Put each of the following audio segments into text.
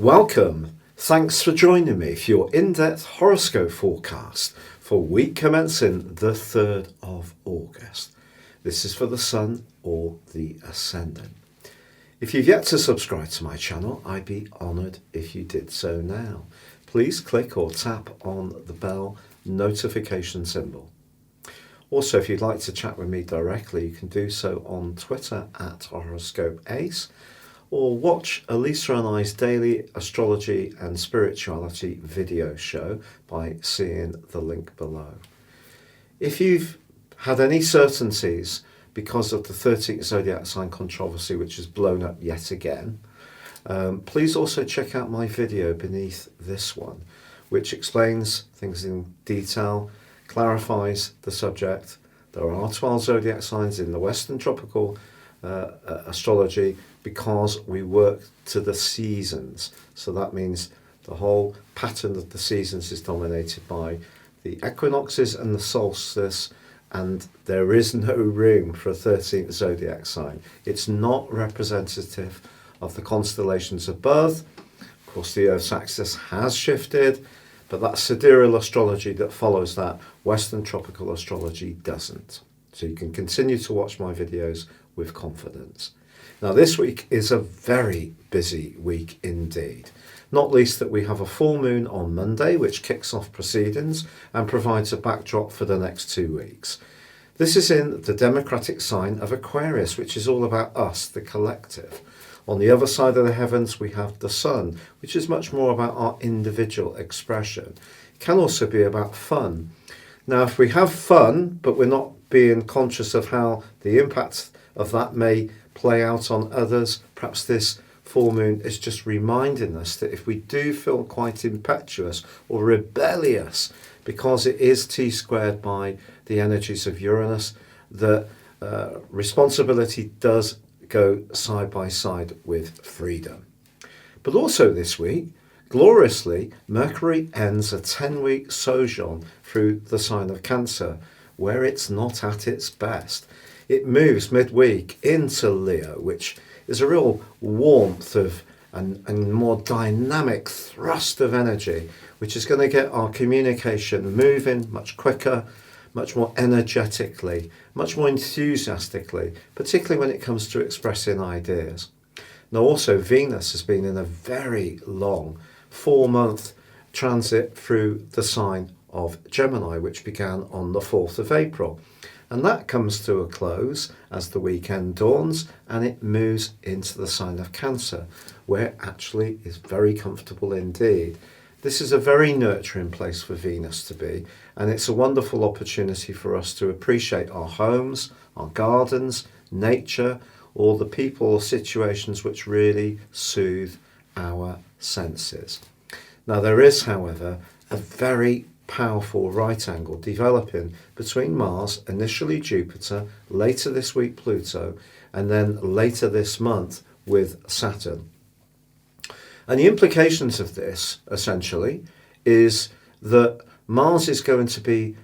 Welcome. Thanks for joining me for your in-depth horoscope forecast for week commencing the 3rd of August. This is for the Sun or the Ascendant. If you've yet to subscribe to my channel, I'd be honoured if you did so now. Please click or tap on the bell notification symbol. Also, if you'd like to chat with me directly, you can do so on Twitter at Horoscope Ace, or watch Elisa and I's daily astrology and spirituality video show by seeing the link below. If you've had any certainties because of the 13th Zodiac sign controversy, which has blown up yet again, please also check out my video beneath this one, which explains things in detail, clarifies the subject. There are 12 Zodiac signs in the Western tropical astrology because we work to the seasons. So that means the whole pattern of the seasons is dominated by the equinoxes and the solstice, and there is no room for a 13th Zodiac sign. It's not representative of the constellations of birth. Of course, the Earth's axis has shifted, but that sidereal astrology that follows that, Western tropical astrology doesn't. So you can continue to watch my videos with confidence. Now, this week is a very busy week indeed. Not least that we have a full moon on Monday, which kicks off proceedings and provides a backdrop for the next 2 weeks. This is in the democratic sign of Aquarius, which is all about us, the collective. On the other side of the heavens, we have the Sun, which is much more about our individual expression. It can also be about fun. Now, if we have fun, but we're not being conscious of how the impact of that may play out on others, perhaps this full moon is just reminding us that if we do feel quite impetuous or rebellious, because it is T-squared by the energies of Uranus, that responsibility does go side by side with freedom. But also this week, gloriously, Mercury ends a 10-week sojourn through the sign of Cancer, where it's not at its best. It moves midweek into Leo, which is a real warmth of and more dynamic thrust of energy, which is going to get our communication moving much quicker, much more energetically, much more enthusiastically, particularly when it comes to expressing ideas. Now, also, Venus has been in a very long 4-month transit through the sign of Gemini, which began on the 4th of April. And that comes to a close as the weekend dawns and it moves into the sign of Cancer, where it actually is very comfortable indeed. This is a very nurturing place for Venus to be, and it's a wonderful opportunity for us to appreciate our homes, our gardens, nature, all the people or situations which really soothe our senses. Now, there is, however, a very powerful right angle developing between Mars, initially Jupiter, later this week Pluto, and then later this month with Saturn. And the implications of this, essentially, is that Mars is going to be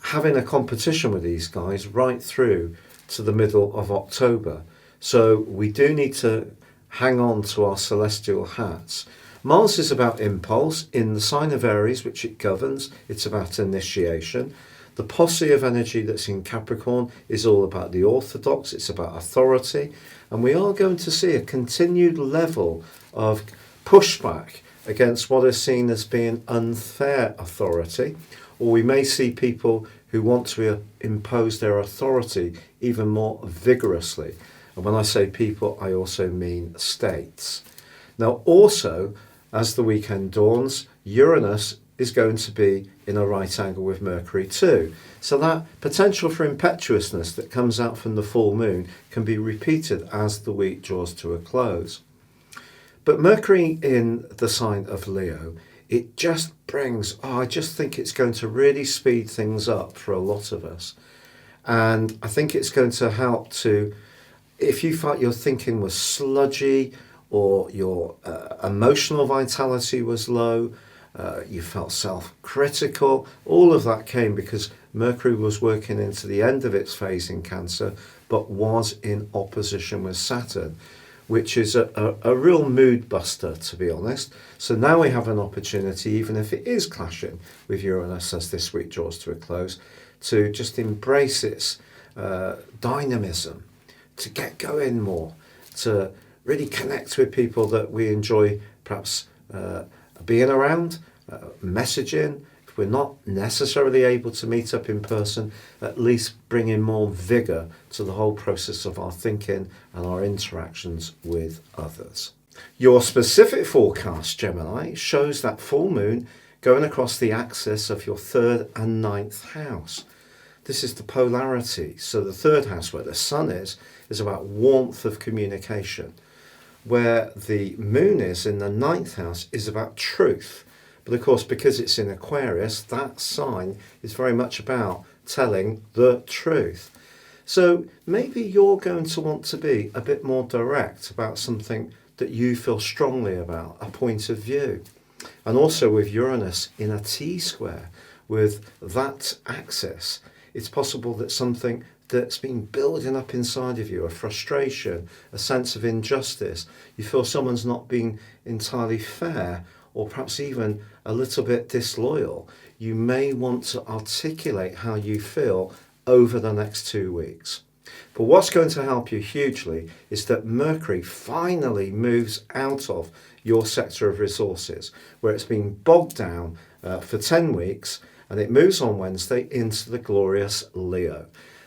having a competition with these guys right through to the middle of October. So we do need to hang on to our celestial hats. Mars is about impulse in the sign of Aries, which it governs. It's about initiation. The posse of energy that's in Capricorn is all about the orthodox. It's about authority. And we are going to see a continued level of pushback against what is seen as being unfair authority. Or we may see people who want to impose their authority even more vigorously. And when I say people, I also mean states. Now, also, as the weekend dawns, Uranus is going to be in a right angle with Mercury too. So that potential for impetuousness that comes out from the full moon can be repeated as the week draws to a close. But Mercury in the sign of Leo, it just brings, I just think it's going to really speed things up for a lot of us. And I think it's going to help to, if you felt your thinking was sludgy, or your emotional vitality was low, you felt self-critical, all of that came because Mercury was working into the end of its phase in Cancer, but was in opposition with Saturn, which is a real mood buster, to be honest. So now we have an opportunity, even if it is clashing with Uranus as this week draws to a close, to just embrace its dynamism, to get going more, to really connect with people that we enjoy perhaps being around, messaging. If we're not necessarily able to meet up in person, at least bringing more vigour to the whole process of our thinking and our interactions with others. Your specific forecast, Gemini, shows that full moon going across the axis of your 3rd and 9th house. This is the polarity. So the 3rd house, where the sun is about warmth of communication. Where the moon is in the 9th house is about truth. But of course, because it's in Aquarius, that sign is very much about telling the truth. So maybe you're going to want to be a bit more direct about something that you feel strongly about, a point of view. And also with Uranus in a T-square, with that axis, it's possible that something that's been building up inside of you, a frustration, a sense of injustice, you feel someone's not being entirely fair, or perhaps even a little bit disloyal, you may want to articulate how you feel over the next 2 weeks. But what's going to help you hugely is that Mercury finally moves out of your sector of resources, where it's been bogged down for 10 weeks, and it moves on Wednesday into the glorious Leo.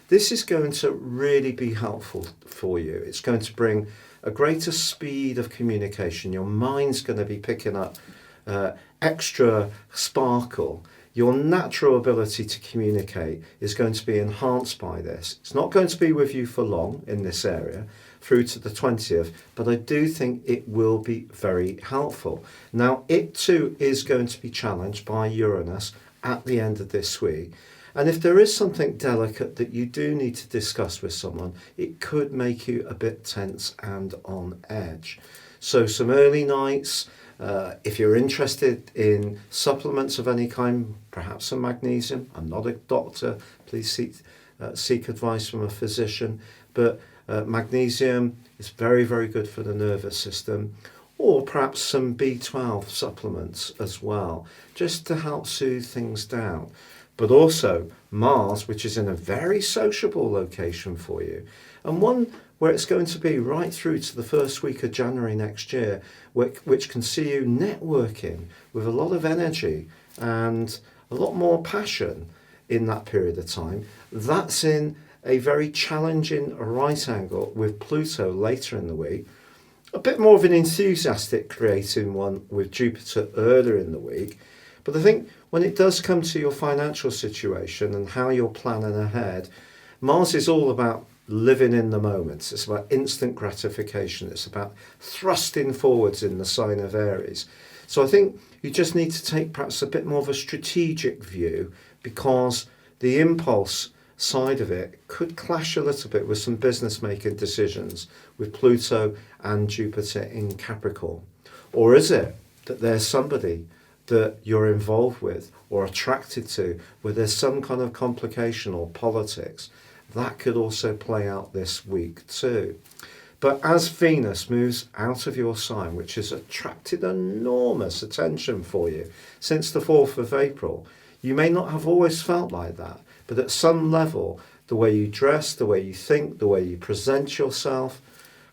This is going to really be helpful for you. It's going to bring a greater speed of communication. Your mind's going to be picking up extra sparkle. Your natural ability to communicate is going to be enhanced by this. It's not going to be with you for long in this area, through to the 20th, but I do think it will be very helpful. Now, it too is going to be challenged by Uranus at the end of this week. And if there is something delicate that you do need to discuss with someone, it could make you a bit tense and on edge. So some early nights, if you're interested in supplements of any kind, perhaps some magnesium. I'm not a doctor, please seek advice from a physician. But magnesium is very, very good for the nervous system. Or perhaps some B12 supplements as well, just to help soothe things down. But also Mars, which is in a very sociable location for you, and one where it's going to be right through to the first week of January next year, which can see you networking with a lot of energy and a lot more passion in that period of time. That's in a very challenging right angle with Pluto later in the week. A bit more of an enthusiastic creating one with Jupiter earlier in the week. But I think when it does come to your financial situation and how you're planning ahead, Mars is all about living in the moment. It's about instant gratification. It's about thrusting forwards in the sign of Aries. So I think you just need to take perhaps a bit more of a strategic view, because the impulse side of it could clash a little bit with some business making decisions with Pluto and Jupiter in Capricorn. Or is it that there's somebody that you're involved with or attracted to where there's some kind of complication or politics? That could also play out this week too. But as Venus moves out of your sign, which has attracted enormous attention for you since the 4th of April, you may not have always felt like that, but at some level, the way you dress, the way you think, the way you present yourself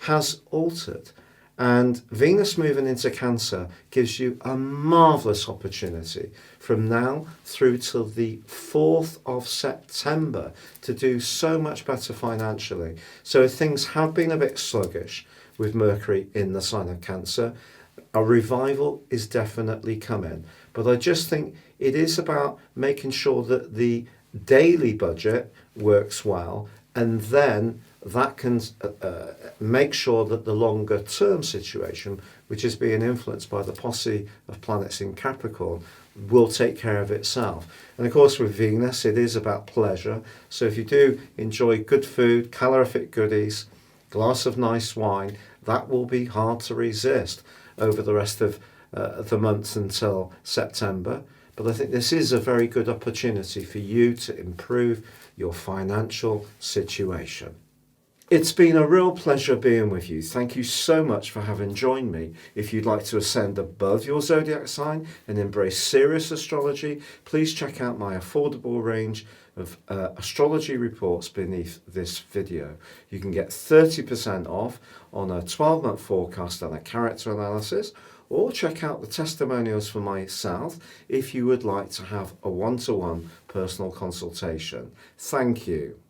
has altered. And Venus moving into Cancer gives you a marvellous opportunity from now through till the 4th of September to do so much better financially. So if things have been a bit sluggish with Mercury in the sign of Cancer, a revival is definitely coming. But I just think it is about making sure that the daily budget works well, and then that can make sure that the longer term situation, which is being influenced by the posse of planets in Capricorn, will take care of itself. And of course with Venus, it is about pleasure. So if you do enjoy good food, calorific goodies, glass of nice wine, that will be hard to resist over the rest of the months until September. But I think this is a very good opportunity for you to improve your financial situation. It's been a real pleasure being with you. Thank you so much for having joined me. If you'd like to ascend above your zodiac sign and embrace serious astrology, please check out my affordable range of astrology reports beneath this video. You can get 30% off on a 12-month forecast and a character analysis, or check out the testimonials for myself if you would like to have a one-to-one personal consultation. Thank you.